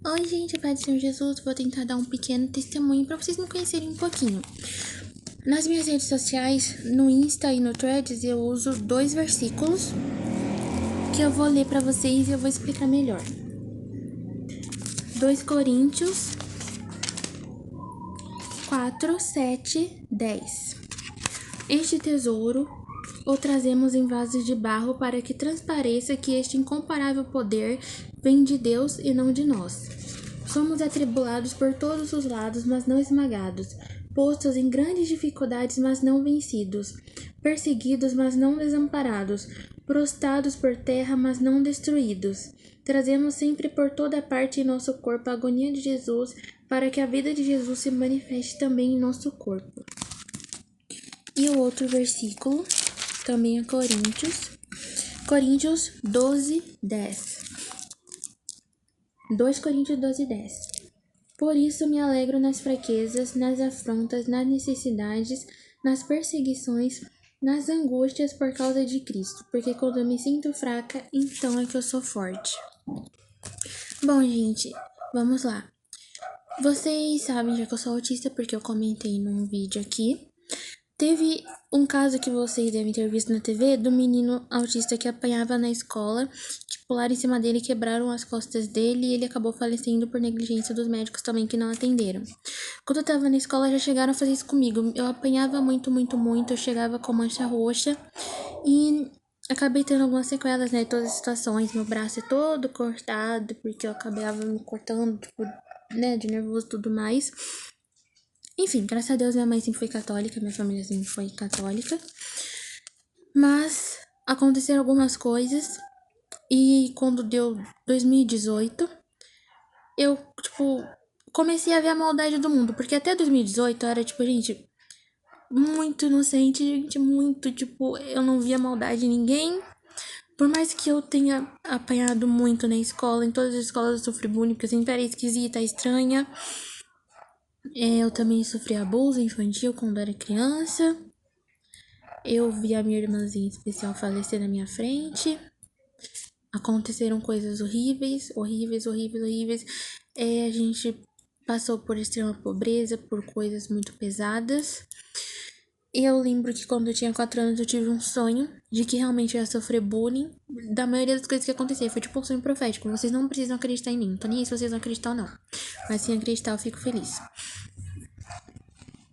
Oi, gente, Pai do Senhor Jesus. Vou tentar dar um pequeno testemunho para vocês me conhecerem um pouquinho. Nas minhas redes sociais, no Insta e no Threads, eu uso 2 versículos que eu vou ler para vocês e eu vou explicar melhor. 2 Coríntios 4, 7, 10. Este tesouro o trazemos em vasos de barro para que transpareça que este incomparável poder vem de Deus e não de nós. Somos atribulados por todos os lados, mas não esmagados, postos em grandes dificuldades, mas não vencidos, perseguidos, mas não desamparados, prostrados por terra, mas não destruídos. Trazemos sempre por toda parte em nosso corpo a agonia de Jesus, para que a vida de Jesus se manifeste também em nosso corpo. E o outro versículo também é Coríntios 12, 10. 2 Coríntios 12, 10. Por isso me alegro nas fraquezas, nas afrontas, nas necessidades, nas perseguições, nas angústias por causa de Cristo, porque quando eu me sinto fraca, então é que eu sou forte. Bom, gente, vamos lá. Vocês sabem já que eu sou autista porque eu comentei num vídeo aqui. Teve um caso que vocês devem ter visto na TV do menino autista que apanhava na escola, que pularam em cima dele e quebraram as costas dele e ele acabou falecendo por negligência dos médicos também que não atenderam. Quando eu tava na escola já chegaram a fazer isso comigo. Eu apanhava muito, eu chegava com mancha roxa e acabei tendo algumas sequelas, né, todas as situações. Meu braço é todo cortado porque eu acabava me cortando, tipo, né, de nervoso e tudo mais. Enfim, graças a Deus minha mãe sempre foi católica, minha família sempre foi católica. Mas aconteceram algumas coisas e quando deu 2018, eu, comecei a ver a maldade do mundo. Porque até 2018 eu era, gente, muito inocente, gente, muito, eu não via maldade em ninguém. Por mais que eu tenha apanhado muito na escola, em todas as escolas eu sofri bullying, porque eu sempre era esquisita, estranha. Eu também sofri abuso infantil quando era criança. Eu vi a minha irmãzinha especial falecer na minha frente. Aconteceram coisas horríveis. A gente passou por extrema pobreza, por coisas muito pesadas. Eu lembro que quando eu tinha 4 anos eu tive um sonho de que realmente eu ia sofrer bullying. Da maioria das coisas que aconteceram, foi tipo um sonho profético. Vocês não precisam acreditar em mim, não tô nem aí se vocês não acreditam ou não. Mas se acreditar eu fico feliz.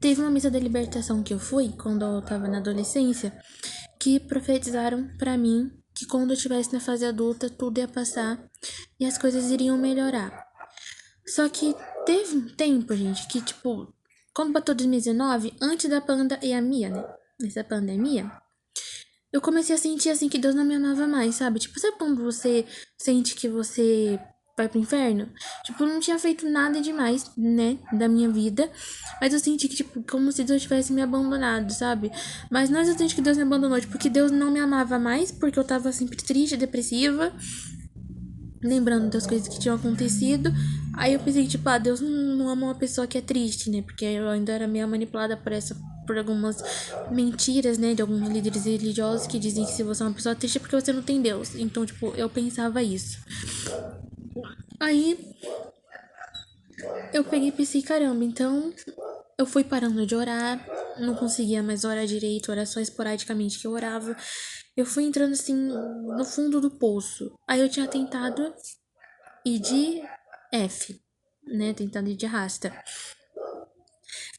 Teve uma missa da libertação que eu fui, quando eu tava na adolescência, que profetizaram pra mim que quando eu estivesse na fase adulta, tudo ia passar e as coisas iriam melhorar. Só que teve um tempo, gente, que quando bateu 2019, antes da pandemia, né? Nessa pandemia, eu comecei a sentir assim que Deus não me amava mais, sabe? Sabe quando você sente que você vai pro inferno? Eu não tinha feito nada demais, né, da minha vida, mas eu senti que, como se Deus tivesse me abandonado, sabe? Mas não é exatamente que Deus me abandonou, que Deus não me amava mais, porque eu tava sempre triste, depressiva, lembrando das coisas que tinham acontecido. Aí eu pensei que, Deus não ama uma pessoa que é triste, né? Porque eu ainda era meio manipulada por algumas mentiras, né? De alguns líderes religiosos que dizem que se você é uma pessoa triste é porque você não tem Deus. Então, eu pensava isso. Aí eu peguei e pensei, caramba, então eu fui parando de orar, não conseguia mais orar direito, era só esporadicamente que eu orava. Eu fui entrando assim no fundo do poço. Aí eu tinha tentado ir de F, né? Tentando ir de arrasta.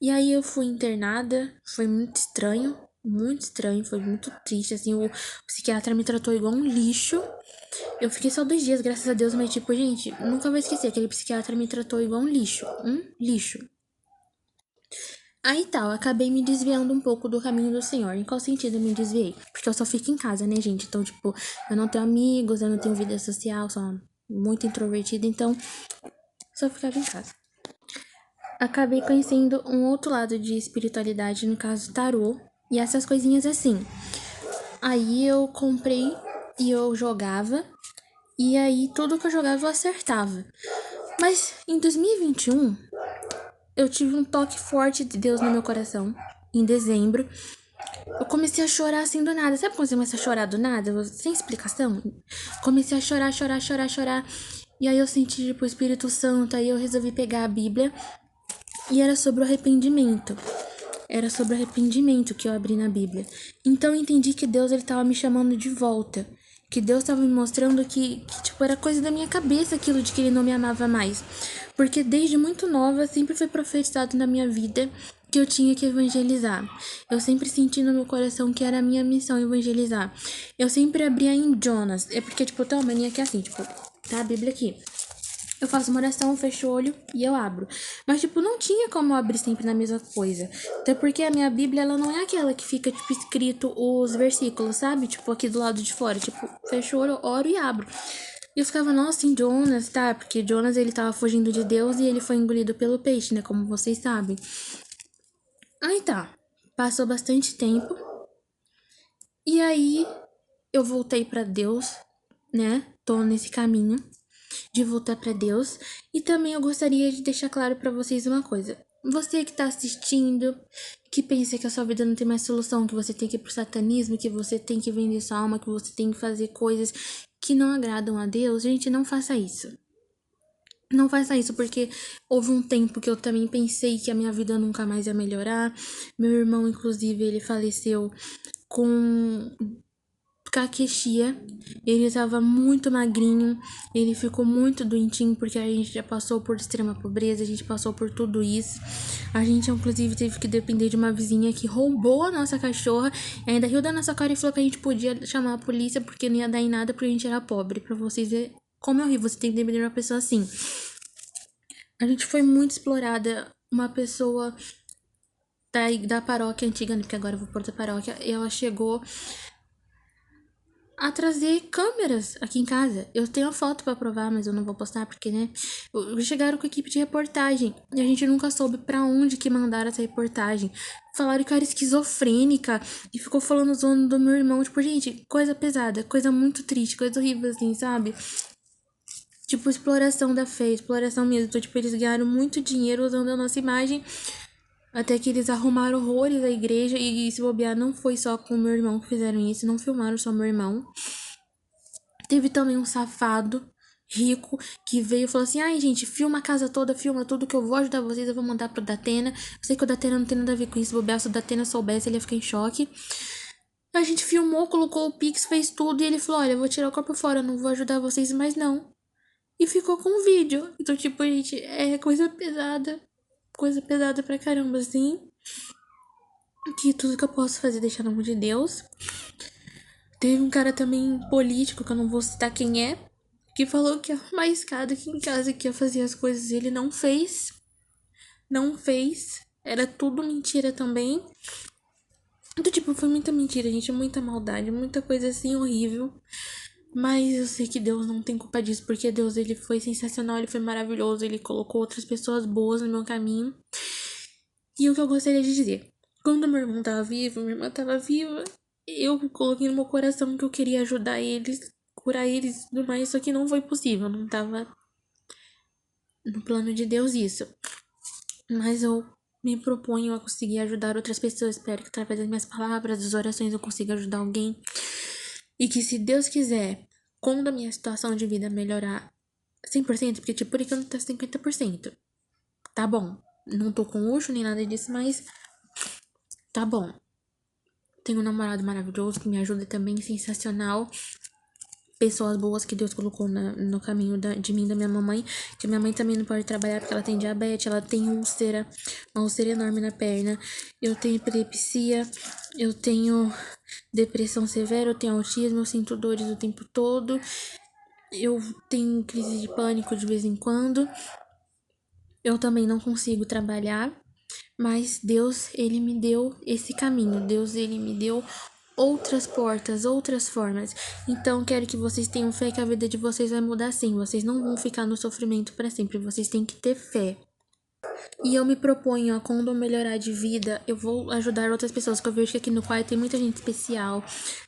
E aí eu fui internada, foi muito estranho, foi muito triste, assim, o psiquiatra me tratou igual um lixo. Eu fiquei só 2 dias, graças a Deus, mas gente, nunca vou esquecer, aquele psiquiatra me tratou igual um lixo, Aí eu acabei me desviando um pouco do caminho do Senhor. Em qual sentido eu me desviei? Porque eu só fico em casa, né, gente? Então, eu não tenho amigos, eu não tenho vida social, sou muito introvertida, então só ficava em casa. Acabei conhecendo um outro lado de espiritualidade, no caso tarô, e essas coisinhas assim. Aí eu comprei e eu jogava, e aí tudo que eu jogava eu acertava. Mas em 2021, eu tive um toque forte de Deus no meu coração, em dezembro. Eu comecei a chorar assim do nada. Sabe quando você começa a chorar do nada? Sem explicação? Comecei a chorar. E aí eu senti, tipo, o Espírito Santo, aí eu resolvi pegar a Bíblia e era sobre o arrependimento. Era sobre arrependimento que eu abri na Bíblia. Então eu entendi que Deus, ele tava me chamando de volta. Que Deus tava me mostrando que tipo, era coisa da minha cabeça aquilo de que ele não me amava mais. Porque desde muito nova sempre foi profetizado na minha vida que eu tinha que evangelizar. Eu sempre senti no meu coração que era a minha missão evangelizar. Eu sempre abria em Jonas. É porque, tipo, eu tenho uma mania que é assim, tipo, tá a Bíblia aqui. Eu faço uma oração, fecho o olho e eu abro. Mas, tipo, não tinha como eu abrir sempre na mesma coisa. Até porque a minha Bíblia, ela não é aquela que fica, tipo, escrito os versículos, sabe? Tipo, aqui do lado de fora. Tipo, fecho o olho, oro e abro. E eu ficava, nossa, em Jonas, tá? Porque Jonas, ele tava fugindo de Deus e ele foi engolido pelo peixe, né? Como vocês sabem. Aí tá. Passou bastante tempo. E aí, eu voltei pra Deus, né? Tô nesse caminho de voltar para Deus. E também eu gostaria de deixar claro para vocês uma coisa. Você que tá assistindo, que pensa que a sua vida não tem mais solução, que você tem que ir pro satanismo, que você tem que vender sua alma, que você tem que fazer coisas que não agradam a Deus, gente, não faça isso. Não faça isso, porque houve um tempo que eu também pensei que a minha vida nunca mais ia melhorar. Meu irmão, inclusive, ele faleceu com caquexia. Ele tava muito magrinho, ele ficou muito doentinho porque a gente já passou por extrema pobreza, a gente passou por tudo isso. A gente, inclusive, teve que depender de uma vizinha que roubou a nossa cachorra e ainda riu da nossa cara e falou que a gente podia chamar a polícia porque não ia dar em nada porque a gente era pobre. Pra vocês verem como é horrível, você tem que depender de uma pessoa assim. A gente foi muito explorada. Uma pessoa da paróquia antiga, né, porque agora eu vou por outra paróquia, e ela chegou a trazer câmeras aqui em casa. Eu tenho a foto pra provar, mas eu não vou postar porque, né? Chegaram com a equipe de reportagem e a gente nunca soube pra onde que mandaram essa reportagem. Falaram que eu era esquizofrênica e ficou falando zoando do meu irmão. Tipo, gente, coisa pesada, coisa muito triste, coisa horrível assim, sabe? Tipo, exploração da fé, exploração mesmo. Então, tipo, eles ganharam muito dinheiro usando a nossa imagem. Até que eles arrumaram horrores da igreja e se bobear não foi só com o meu irmão que fizeram isso, não filmaram só meu irmão. Teve também um safado rico que veio e falou assim: ai, gente, filma a casa toda, filma tudo que eu vou ajudar vocês, eu vou mandar pro Datena. Eu sei que o Datena não tem nada a ver com isso, se bobear, se o Datena soubesse, ele ia ficar em choque. A gente filmou, colocou o Pix, fez tudo e ele falou: olha, eu vou tirar o corpo fora, não vou ajudar vocês mais não. E ficou com o vídeo. Então, tipo, gente, é coisa pesada pra caramba, assim. Que tudo que eu posso fazer é deixar no mão de Deus. Teve um cara também político, que eu não vou citar quem é, que falou que ia arrumar a escada aqui em casa, que ia fazer as coisas. Ele não fez. Não fez. Era tudo mentira também. Então, tipo, foi muita mentira, gente. Muita maldade, muita coisa assim horrível. Mas eu sei que Deus não tem culpa disso, porque Deus, ele foi sensacional, ele foi maravilhoso, ele colocou outras pessoas boas no meu caminho. E o que eu gostaria de dizer, quando meu irmão tava vivo, minha irmã tava viva, eu coloquei no meu coração que eu queria ajudar eles, curar eles e tudo mais, só que não foi possível, não tava no plano de Deus isso. Mas eu me proponho a conseguir ajudar outras pessoas, espero que através das minhas palavras, das orações eu consiga ajudar alguém. E que se Deus quiser, quando a minha situação de vida melhorar 100%, porque tipo, por enquanto tá 50%. Tá bom. Não tô com luxo nem nada disso, mas tá bom. Tenho um namorado maravilhoso que me ajuda também, sensacional. Pessoas boas que Deus colocou no caminho de mim e da minha mamãe. Que minha mãe também não pode trabalhar porque ela tem diabetes, ela tem úlcera, uma úlcera enorme na perna. Eu tenho epilepsia, eu tenho depressão severa, eu tenho autismo, eu sinto dores o tempo todo. Eu tenho crise de pânico de vez em quando. Eu também não consigo trabalhar. Mas Deus, ele me deu esse caminho. Deus, ele me deu outras portas, outras formas. Então, quero que vocês tenham fé que a vida de vocês vai mudar sim. Vocês não vão ficar no sofrimento para sempre. Vocês têm que ter fé. E eu me proponho, ó, quando eu melhorar de vida, eu vou ajudar outras pessoas. Que eu vejo que aqui no quarto tem muita gente especial,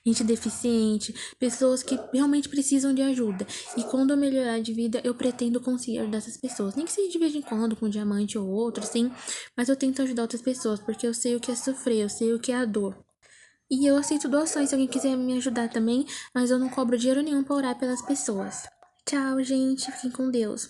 gente deficiente, pessoas que realmente precisam de ajuda. E quando eu melhorar de vida, eu pretendo conseguir ajudar essas pessoas. Nem que seja de vez em quando, com um diamante ou outro, sim. Mas eu tento ajudar outras pessoas, porque eu sei o que é sofrer, eu sei o que é a dor. E eu aceito doações se alguém quiser me ajudar também, mas eu não cobro dinheiro nenhum pra orar pelas pessoas. Tchau, gente. Fiquem com Deus.